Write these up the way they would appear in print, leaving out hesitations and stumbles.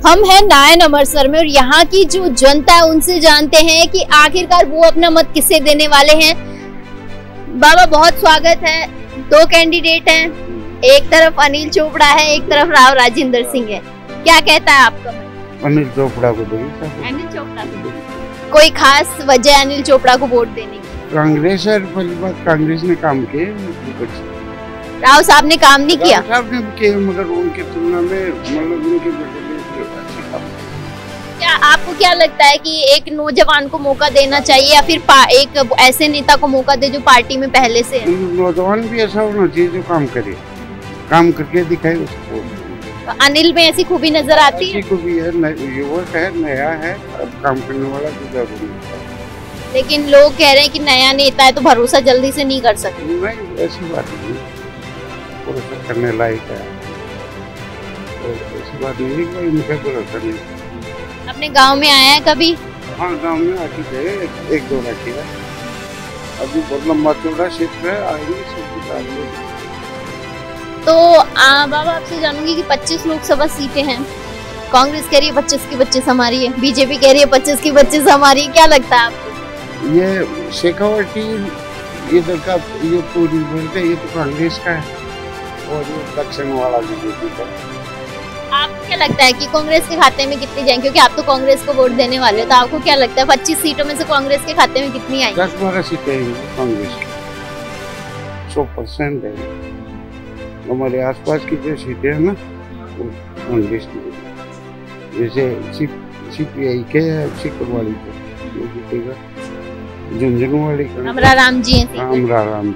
हम हैं नायन अमृतसर में और यहाँ की जो जनता है उनसे जानते हैं कि आखिरकार वो अपना मत किसे देने वाले हैं। बाबा बहुत स्वागत है। दो कैंडिडेट हैं, एक तरफ अनिल चोपड़ा है, एक तरफ राव राजेंद्र सिंह है। क्या कहता है आपका मत? अनिल चोपड़ा को देंगे। अनिल चोपड़ा को देंगे। कोई खास वजह अनिल चोपड़ा को वोट देने की? कांग्रेस है, पहली बात कांग्रेस ने काम किए। राव साहब ने काम नहीं किया? साहब ने किए, मगर उनकी तुलना में मतलब उनके क्या आपको क्या लगता है कि एक नौजवान को मौका देना चाहिए या फिर एक ऐसे नेता को मौका दे जो पार्टी में पहले से है? नौजवान भी ऐसा होना चाहिए जो काम करे, काम करके दिखाए उसको। तो अनिल में ऐसी खूबी नजर आती है? खूबी है, युवक है, नया है, अब काम करने वाला तो जरूरी है। लेकिन लोग कह रहे हैं कि नया नेता है तो भरोसा जल्दी से नहीं कर सकते। नहीं, ऐसी बात नहीं, भरोसा करने लायक है, ऐसी बात नहीं है, मुझे भरोसा नहीं। अपने गांव में आया है कभी? हाँ, गांव में आके गए, एक दो रखी है, अभी बहुत लंबा चौड़ा क्षेत्र है, आएंगे सब। तो बाबा आपसे जानूंगी कि 25 लोकसभा सीटें हैं, कांग्रेस कह रही है 25 की 25 हमारी है, बीजेपी कह रही है 25 की 25 हमारी है। क्या लगता है आपको? ये शेखावटी इधर का ये पूरी बोलते ये तो कांग्रेस का है और ये दक्षिण वाला बीजेपी का। आपको क्या लगता है कि कांग्रेस के खाते में कितनी जाएंगे? क्योंकि आप तो कांग्रेस को वोट देने वाले हो, तो आपको क्या लगता है 25 सीटों में से कांग्रेस के खाते में कितनी आएंगी? 10-12 सीटें आएंगी कांग्रेस की, 100% है। हमारे आसपास की जो सीटें हैं ना वो कांग्रेस की, जैसे CPI के सिकरवाली को जीतेगा, झुंझुनू का अमरा राम जी हैं। अमरा राम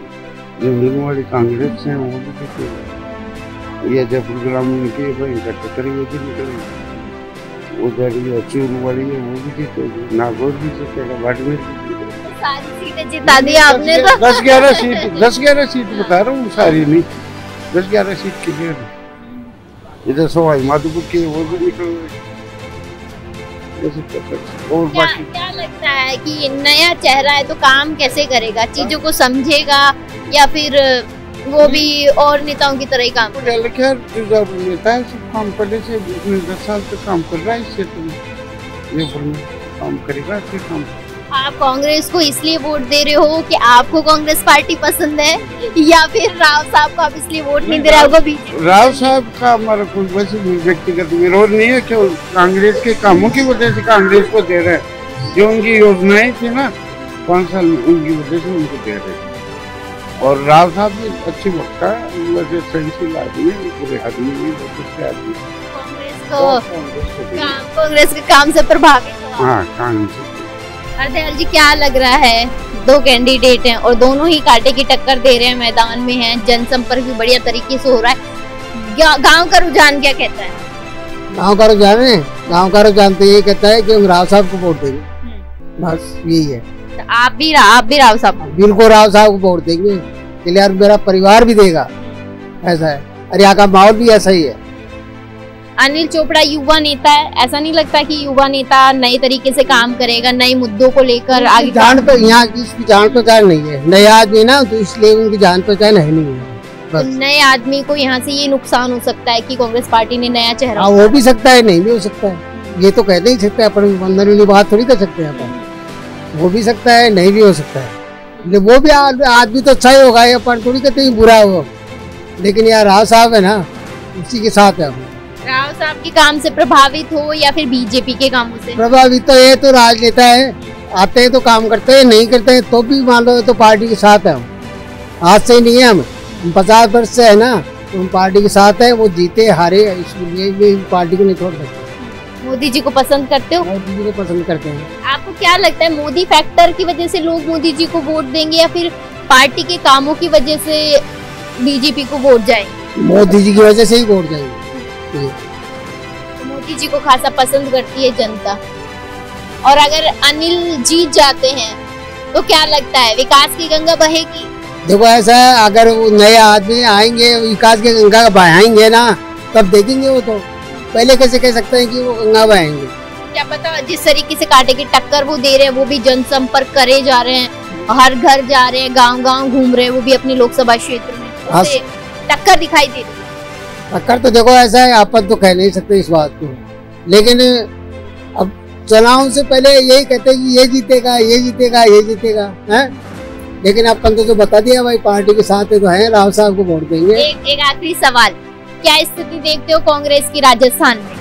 झुंझुनू वाली कांग्रेस है, वो भी जीतेगा। ये जयपुर ग्रामीण की टक्कर ये भी निकलेगी, उधर ये चूरू वाली है वो भी जीतेगी, नागौर भी जीतेगा, बाड़मेर भी जीतेगा। सारी सीटें जिता दी आपने तो। 10-11 सीट बता रहा हूँ, सारी नहीं, 10-11 सीट के लिए। इधर सवाई माधोपुर की वो भी निकल गई। और बाकी क्या लगता है कि नया चेहरा है तो काम कैसे करेगा? चीजों को समझेगा या फिर वो भी और नेताओं की तरह ही काम? जो नेता है सब काम पहले से 10 साल तक काम कर रहा है, इससे तो काम करेगा, फिर काम। आप कांग्रेस को इसलिए वोट दे रहे हो कि आपको कांग्रेस पार्टी पसंद है या फिर राव साहब को आप इसलिए वोट नहीं दे रहे हो? राव साहब का हमारा कोई वैसे व्यक्तिगत विरोध नहीं है, क्यों कांग्रेस के कामों की वजह से कांग्रेस को दे रहे हैं। जो उनकी योजनाएं थी ना 5 साल, उनकी वजह से उनको दे रहे हैं। और राव साहब भी अच्छी वक्ता है, वैसे सहनशील आदमी है, पूरे आदमी नहीं, बहुत अच्छे आदमी। कांग्रेस के काम से प्रभावित हो? हाँ, काम से। हरदयाल जी, क्या लग रहा है? दो कैंडिडेट हैं और दोनों ही कांटे की टक्कर दे रहे हैं, मैदान में हैं, जनसंपर्क भी बढ़िया तरीके से हो रहा है। गांव का रुझान क्या कहता है? गांव का रुझान है, गांव का रुझान तो ये कहता है कि हम राव साहब को वोट देंगे, बस यही है। तो आप भी राव साहब? बिल्कुल राव साहब को वोट देंगे, क्लियर, मेरा परिवार भी देगा, ऐसा है। और यहाँ का माहौल भी ऐसा ही है। अनिल चोपड़ा युवा नेता है, ऐसा नहीं लगता कि युवा नेता नए तरीके से काम करेगा, नए मुद्दों को लेकर आगे? जान तो यहाँ इसकी जान पहचान नहीं है, नया आदमी ना, तो इसलिए उनकी जान पहचान है नहीं है। तो नए आदमी को यहाँ से ये नुकसान हो सकता है कि कांग्रेस पार्टी ने नया चेहरा? हो भी सकता है, नहीं भी हो सकता है, ये तो कह नहीं सकते अपन, अंदर वाली बात थोड़ी कर सकते हैं अपन। हो भी सकता है, नहीं भी हो सकता है। वो भी आदमी तो अच्छा ही होगा, अपन थोड़ी कहते हैं बुरा हो। लेकिन यार राव साहब है ना, उसी के साथ है। राव साहब के काम से प्रभावित हो या फिर बीजेपी के कामों से प्रभावित? तो ये तो राजनेता है, आते हैं तो काम करते हैं, नहीं करते हैं तो भी मान लो तो पार्टी के साथ है। आज से नहीं है, हम 50 वर्ष से है ना, तो हम पार्टी के साथ है। वो जीते हारे इसलिए पार्टी को नहीं छोड़ सकते। मोदी जी को पसंद करते हो? मोदी जी को पसंद करते हैं। आपको क्या लगता है मोदी फैक्टर की वजह से लोग मोदी जी को वोट देंगे या फिर पार्टी के कामों की वजह से बीजेपी को वोट जाएंगे? मोदी जी की वजह से ही वोट जाएंगे। तो मोदी जी को खासा पसंद करती है जनता। और अगर अनिल जीत जाते हैं तो क्या लगता है विकास की गंगा बहेगी? देखो ऐसा है, अगर वो नए आदमी आएंगे विकास की गंगा बहाएंगे ना, तब देखेंगे। वो तो पहले कैसे कह सकते हैं कि वो गंगा बहाएंगे? क्या पता जिस तरीके से कांटे की टक्कर वो दे रहे हैं, वो भी जनसंपर्क करे जा रहे हैं, हर घर जा रहे हैं, गांव-गांव घूम रहे हैं, वो भी अपने लोकसभा क्षेत्र में, टक्कर दिखाई दे रही है। टक्कर तो देखो ऐसा है, आप तो कह नहीं सकते इस बात को, लेकिन अब चुनाव से पहले यही कहते हैं कि ये जीतेगा, ये जीतेगा, ये जीतेगा, है। लेकिन अपन तो बता दिया भाई, पार्टी के साथ तो है, राव साहब को वोट देंगे। एक आखिरी सवाल, क्या स्थिति देखते हो कांग्रेस की राजस्थान में?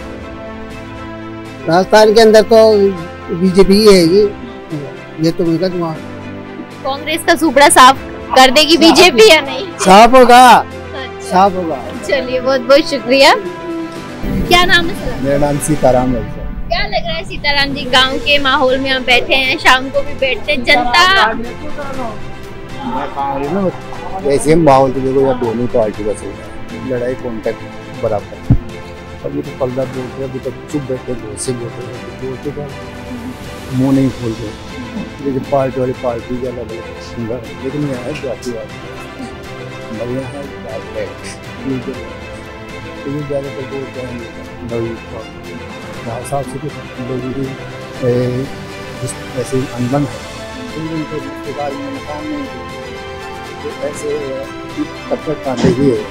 राजस्थान के अंदर तो बीजेपी ही है ये तो मैं कहूँगा। कांग्रेस का सुपड़ा साफ कर देगी बीजेपी या नहीं? साफ होगा, अच्छा। साफ होगा। चलिए, बहुत बहुत शुक्रिया। क्या नाम है सर? मेरा नाम सीताराम है। क्या लग रहा है सीताराम जी, गांव के माहौल में हम बैठे हैं, शाम को भी बैठते हैं, जनता ऐसे माहौल तो देखो यार, दोनों पार्टी का सही है, लड़ाई कॉन्टेक्ट बराबर। अभी तो पलदा बोलते हैं, अभी तक चुप बैठे, से बोलते तो मुँह नहीं खोलते, लेकिन पार्टी वाली पार्टी का अलग अलग सुंदर है। लेकिन यहाँ है जातिवाद, हमारे यहाँ है लेकिन ज़्यादातर बोलते हैं साफ से लोगों की ऐसे अनबन है, उनके रिश्तेदार में मकान नहीं तो ऐसे टक्कर कांटे ही है।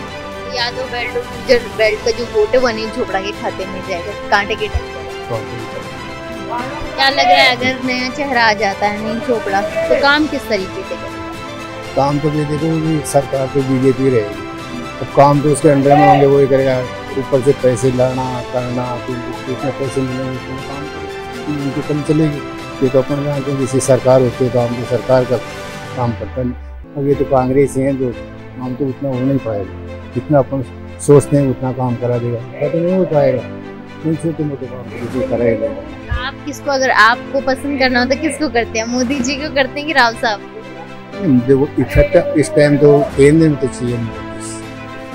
यादव बेल्ट का जो वोट है वो अनिल चोपड़ा के खाते में जाएगा, कांटे के टक्कर। क्या लग रहा है अगर नया चेहरा आ जाता है अनिल चोपड़ा तो काम किस तरीके से करेगा? काम तो ये देखो सरकार तो बीजेपी रहेगी, तो काम तो उसके अंडर में होंगे, वही करेगा। ऊपर से पैसे लाना करना, कितने पैसे मिलेंगे तो काम करेगा, उनकी कम चलेगी। ये तो अपन जानते हैं जैसे सरकार होती है तो हम तो सरकार का काम करता है। अब ये तो कांग्रेस हैं जो हम तो उतना हो नहीं पाएगा, जितना अपन सोचते हैं उतना काम करा देगा, तो नहीं हो पाएगा। छोटे मोटे काम तो करेगा। आप किसको, अगर आपको पसंद करना हो तो किसको करते हैं? मोदी जी को करते हैं कि राव साहब को? देखो इफेक्ट इस टाइम तो केंद्र में तो चाहिए मोदी,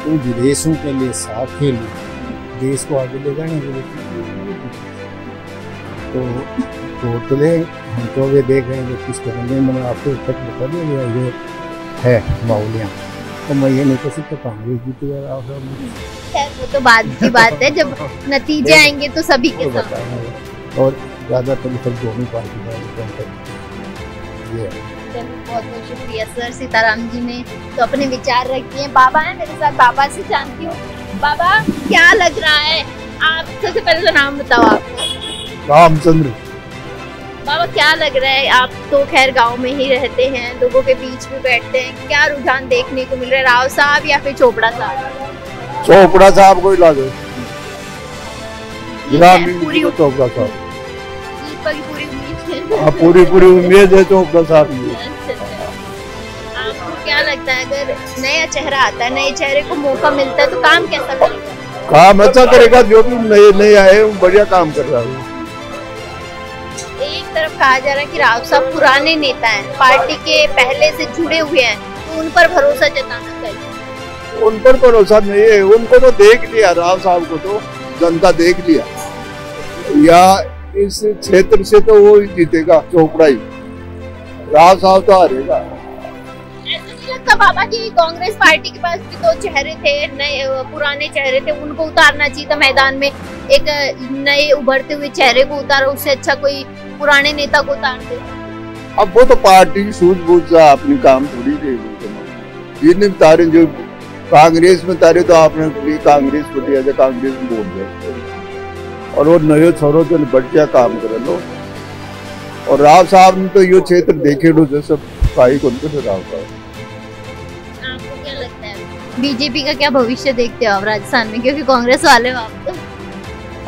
तो विदेशों के लिए साथ के लिए देश को आगे ले जाने के लिए तो ले हम तो ये देख रहे हैं कि किस तरह में मैंने आपको इफेक्ट बता दिया ये है माहौल यहाँ, तो मैं ये नहीं कह सकता कांग्रेस जीतेगा। वो तो बाद की बात है, जब नतीजे आएंगे तो सभी के साथ। और ज़्यादातर सब दोनों पार्टी का ये है। बहुत बहुत शुक्रिया सर, सीताराम जी ने तो अपने विचार रखे हैं। बाबा है मेरे साथ, बाबा से जानती हूँ। बाबा क्या लग रहा है, आप सबसे पहले तो नाम बताओ आपको। रामचंद्र। बाबा क्या लग रहा है, आप तो खैर गांव में ही रहते हैं, लोगों के बीच में बैठते हैं, क्या रुझान देखने को मिल रहा है, राव साहब या फिर चोपड़ा साहब? चोपड़ा साहब को ही ला दो, पूरी चोपड़ा साहब पूरी उम्मीद है। पूरी उम्मीद है चोपड़ा साहब की। आपको क्या लगता है अगर नया चेहरा आता है, नए चेहरे को मौका मिलता है तो काम कैसा करेगा? काम अच्छा करेगा, जो भी नए आए वो बढ़िया काम कर रहा है। एक तरफ कहा जा रहा है कि राव साहब पुराने नेता हैं, पार्टी के पहले से जुड़े हुए हैं, तो उन पर भरोसा जताना चाहिए। उन पर भरोसा नहीं है, उनको तो देख लिया, राव साहब को तो जनता देख लिया, या इस क्षेत्र से तो वो ही जीतेगा, चोपड़ा ही। राव साहब तो हारेगा। ऐसा नहीं लगता बाबा कि कांग्रेस पार्टी के पास भी दो चेहरे थे, नए पुराने चेहरे थे, उनको उतारना चाहिए था मैदान में, एक नए उभरते हुए चेहरे को उतारा, उससे अच्छा कोई पुराने नेता को उतार दे। अब वो तो पार्टी की सूझबूझ का अपनी काम थोड़ी देगी, ये नहीं उतारे जो कांग्रेस में तारे तो आपने कांग्रेस को दिया था, कांग्रेस में बोल दिया, और वो नए छोरो तो बढ़िया काम कर लो। और राव साहब ने तो ये क्षेत्र देखे लो जो सब पाई को राव साहब। आपको क्या लगता है बीजेपी का क्या भविष्य देखते हो आप राजस्थान में, क्योंकि कांग्रेस वाले हो आप तो?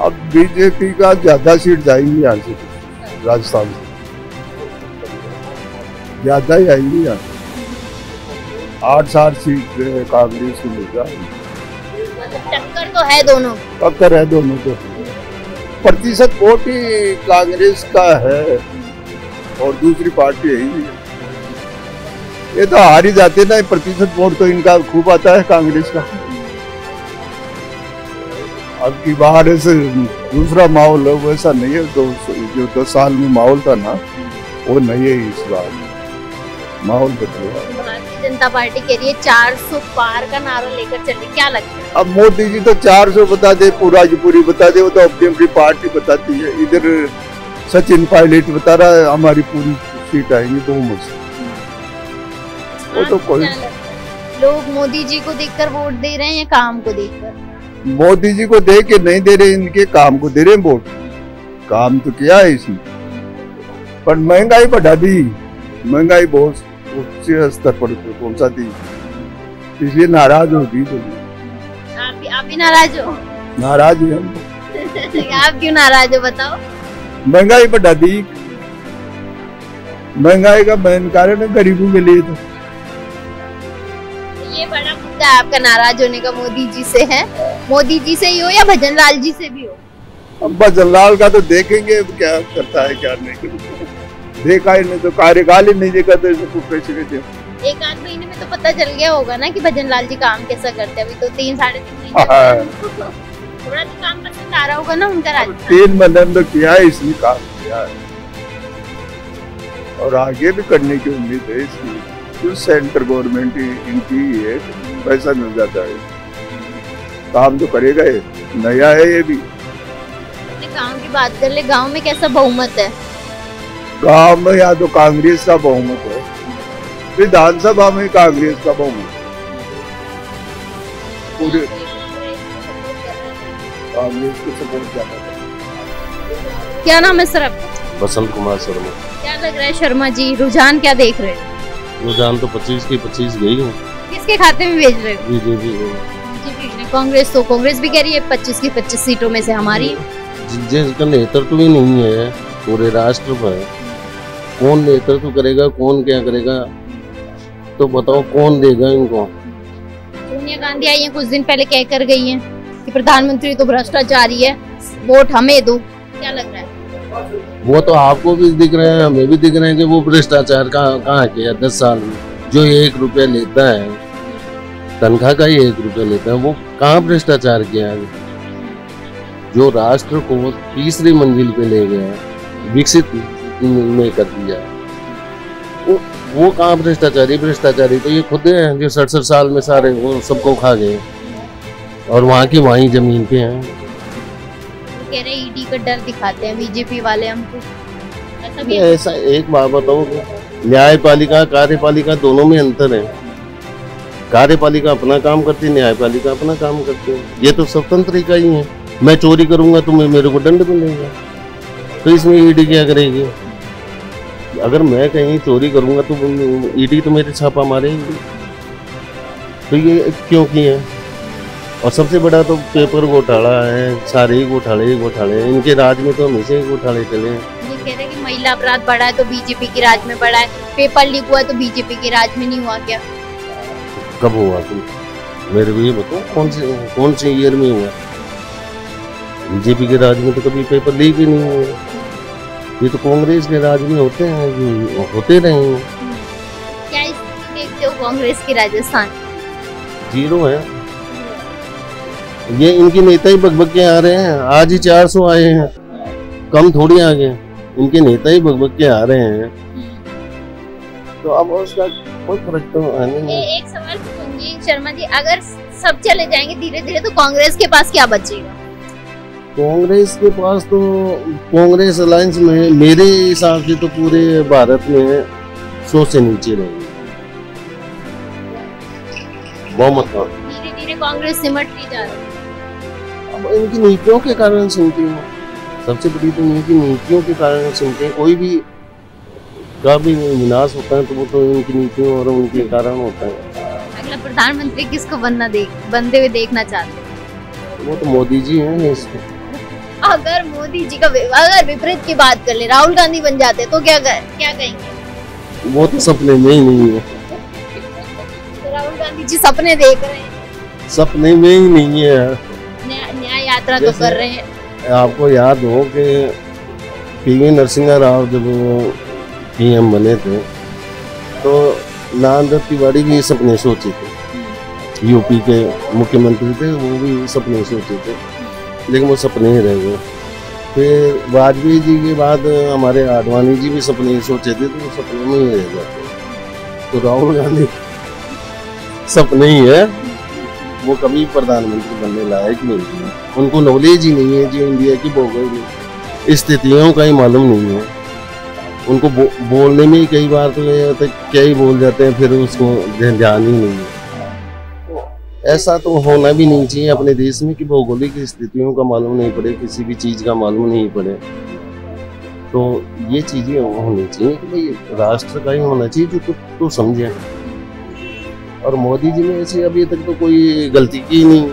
अब बीजेपी का ज्यादा सीट जाएंगी यहाँ से, राजस्थान से ज्यादा ही आएंगी यहाँ, 8-7 सीट कांग्रेस को मिल जाएगी। टक्कर तो है दोनों, टक्कर है दोनों को, प्रतिशत वोट ही कांग्रेस का है और दूसरी पार्टी है ही। ये तो हार ही जाते ना, प्रतिशत वोट तो इनका खूब आता है कांग्रेस का। अब की बाहर से दूसरा माहौल है, वैसा नहीं है जो 10 साल में माहौल था ना, वो नहीं है इस बार, माहौल बदलेगा। भारतीय जनता पार्टी के लिए 400 पार का नारा लेकर चले, क्या लगता है? अब मोदी जी तो 400 बता दे, पूरी बता दे, वो तो अपनी पार्टी बताती है। इधर सचिन पायलट बता रहा है हमारी पूरी सीट आएंगी बहुमत से, वो तो कोई। लोग मोदी जी को देखकर वोट दे रहे हैं या काम को देखकर? मोदी जी को दे के नहीं दे रहे, इनके काम को दे रहे वोट। काम तो किया है इसने, पर महंगाई बढ़ा दी, महंगाई बहुत उच्च स्तर पर पहुंचा दी, इसलिए नाराज हो गई। तो आप भी नाराज हो? नाराज है हम। आप क्यों नाराज हो बताओ? महंगाई बढ़ा दी, महंगाई का मेन कारण है गरीबों के लिए। तो ये बड़ा मुद्दा है आपका नाराज होने का मोदी जी से है। मोदी जी से ही हो या भजन लाल जी से भी हो? अब भजन लाल का तो देखेंगे क्या करता है क्या नहीं करता। देखा ही नहीं तो कार्यकाल ही नहीं देखा तो इसको कैसे कहते। एक आध महीने में तो पता चल गया होगा ना कि भजन लाल जी काम कैसा करते हैं। अभी तो 3-3.5 महीने थोड़ा तो काम पसंद आ रहा होगा ना उनका। 3 महीने में तो किया है, इसलिए काम किया है और आगे भी करने की उम्मीद है इसलिए। तो सेंट्रल गवर्नमेंट इनकी है, पैसा मिल जाता है, काम तो करेगा ये, नया है ये भी। गांव की बात कर ले, गांव में कैसा बहुमत है? गांव में या तो कांग्रेस का बहुमत है, विधानसभा में कांग्रेस का बहुमत है, पूरे कांग्रेस को सपोर्ट जाता है। क्या नाम है सर आपका? बसंत कुमार शर्मा। क्या लग रहा है शर्मा जी, रुझान क्या देख रहे हैं? रुझान तो 25 की 25 गई हूँ। किसके खाते में भेज रहे हो? बीजेपी। कांग्रेस तो कांग्रेस भी कह रही है 25 की 25 सीटों में से हमारी। जिसका नेतृत्व ही नहीं है पूरे राष्ट्र पर, कौन नेतृत्व करेगा, कौन क्या करेगा, तो बताओ कौन देगा इनको? सोनिया गांधी आई है कुछ दिन पहले कह कर गई हैं कि प्रधानमंत्री तो भ्रष्टाचारी है, वोट हमें दो। क्या लग रहा है? वो तो आपको भी दिख रहे हैं, हमें भी दिख रहे हैं कि वो भ्रष्टाचार कहाँ किया 10 साल में। जो 1 रुपया लेता है, तनख्वाह का ही 1 रुपया लेता है, वो कहाँ भ्रष्टाचार किया है? जो राष्ट्र को तीसरी मंजिल पे ले गया, विकसित में कर दिया, वो कहाँ भ्रष्टाचारी? भ्रष्टाचारी तो ये खुद है जो 67 साल में सारे वो सबको खा गए और वहाँ की वहीं जमीन पे हैं। कह रहे ईडी का डर दिखाते हैं बीजेपी वाले हमको, ऐसा भी? ऐसा एक बात बताओ, न्यायपालिका कार्यपालिका दोनों में अंतर है। कार्यपालिका अपना काम करती है, न्यायपालिका अपना काम करती है। ये तो स्वतंत्र का ही है। मैं चोरी करूंगा तो मेरे को दंड मिलेगा, तो इसमें ईडी क्या करेगी? अगर मैं कहीं चोरी करूंगा तो ईडी तो मेरे छापा मारेगी। तो ये क्यों किया? और सबसे बड़ा तो पेपर घोटाला है, सारे ही घोटाले। इनके राज में तो हमेशा ही घोटाले चले हैं। ये कह रहे हैं कि महिला अपराध बढ़ा है तो बीजेपी के राज में बढ़ा है, पेपर लीक हुआ तो बीजेपी के राज में नहीं हुआ क्या? कब हुआ तुम मेरे को ये बताओ, कौन से ईयर में हुआ? बीजेपी के राज में तो कभी पेपर लीक ही नहीं हुआ। ये तो कांग्रेस के राज में होते हैं, जो होते रहे हैं। क्या देखते हो कांग्रेस की राजस्थान? 0 है। ये इनके नेता ही बकबक के आ रहे हैं। आज ही 400 आए हैं, कम थोड़ी आ गए। इनके नेता ही बकबक के आ रहे हैं, तो अब उसका कोई फर्क तो नहीं। एक सवाल पूछूंगी शर्मा जी, अगर सब चले जाएंगे धीरे धीरे तो कांग्रेस के पास क्या बचेगा? कांग्रेस के पास तो, कांग्रेस अलायंस में मेरे हिसाब से तो पूरे भारत में 100 से नीचे रहेगी बहुमत का। धीरे धीरे कांग्रेस सिमटती जा रही है। अब इनकी नीतियों के कारण सुनती हूँ, सबसे बड़ी तो इनकी नीतियों के कारण सुनते हैं। कोई भी का भी विनाश होता है तो वो तो इनकी नीतियों और उनके कारण होता है। अगला प्रधानमंत्री किसको बनते हुए देखना चाहते हैं? वो तो मोदी जी हैं इसको। अगर मोदी जी का अगर विपरीत की बात कर ले, राहुल गांधी बन जाते तो क्या कहेंगे? वो तो सपने में ही नहीं है। तो राहुल गांधी जी सपने देख रहे हैं, सपने में ही नहीं है। न्याय यात्रा तो कर रहे हैं। आपको याद हो कि पीवी नरसिंह राव जब पीएम बने थे तो नामदत्त तिवारी भी सपने सोचे थे। यूपी के मुख्यमंत्री थे, वो भी सपने सोचे थे, लेकिन वो सपने ही रह गए। फिर वाजपेयी जी के बाद हमारे आडवाणी जी भी सपने सोचे थे, तो वो सपने में ही रह जाते। तो राहुल गांधी सपने ही है, वो कभी प्रधानमंत्री बनने लायक नहीं है। उनको नॉलेज ही नहीं है जो इंडिया की भौगोलिक स्थितियों का ही मालूम नहीं है। उनको बोलने में ही कई बार तो क्या ही बोल जाते हैं, फिर उसको ध्यान ही नहीं है। ऐसा तो होना भी नहीं चाहिए अपने देश में कि भौगोलिक स्थितियों का मालूम नहीं पड़े, किसी भी चीज का मालूम नहीं पड़े। तो ये चीजें होनी चाहिए कि भाई राष्ट्र का ही होना चाहिए जो तो समझे। और मोदी जी ने ऐसे अभी तक तो कोई गलती की नहीं,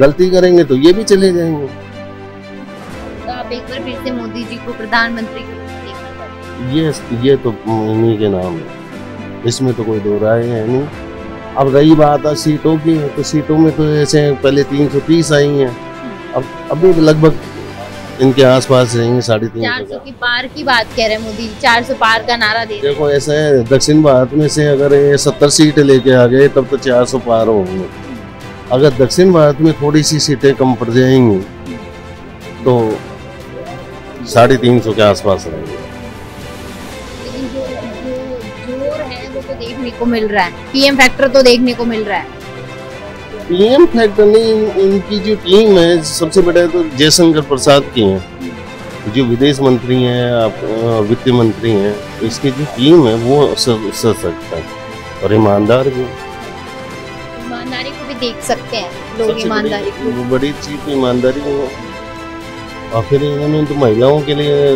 गलती करेंगे तो ये भी चले जाएंगे। तो आप एक बार फिर से मोदी जी को प्रधानमंत्री के रूप में देखना चाहते हैं? ये तो इन्हीं के नाम है, इसमें तो कोई दो राय है नहीं। अब रही बात है सीटों की, तो सीटों में तो ऐसे पहले 330 आई हैं, अब अभी लगभग इनके आसपास रहेंगे 350। 400 की पार की बात कह रहे हैं मोदी जी, 400 पार का नारा दे रहे हैं। देखो ऐसा है, दक्षिण भारत में से अगर ये 70 सीटें लेके आ गए तब तो 400 पार होंगे। अगर दक्षिण भारत में थोड़ी सी सीटें कम पड़ जाएंगी तो 350 के आसपास रहेंगे। लेकिन जो जोर है वो तो देखने को मिल रहा है, पीएम फैक्टर तो देखने को मिल रहा है। पीएम फैक्टर नहीं, इनकी जो टीम है सबसे बड़ा तो जयशंकर प्रसाद की है, जो विदेश मंत्री हैं, वित्त मंत्री हैं, इसकी जो टीम है वो सशक्त है और ईमानदार भी। ईमानदारी को भी देख सकते हैं लोग, ईमानदारी को। बड़ी चीज ईमानदारी है। और फिर इन्होंने तो महिलाओं के लिए,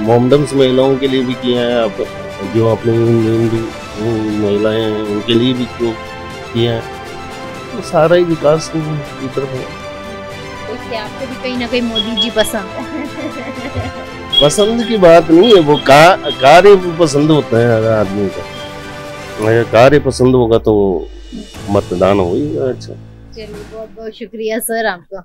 मोमडम्स महिलाओं के लिए भी किया है, आप जो अपनी महिलाएं हैं उनके लिए भी किया है। तो सारा ही विकास की तरफ है। तो इसलिए आपको भी कहीं ना कहीं मोदी जी पसंद है। पसंद की बात नहीं है, वो कार्य पसंद होता है हर आदमी का। अगर कार्य पसंद होगा तो मतदान होगा। अच्छा, चलिए बहुत बहुत शुक्रिया सर आपका।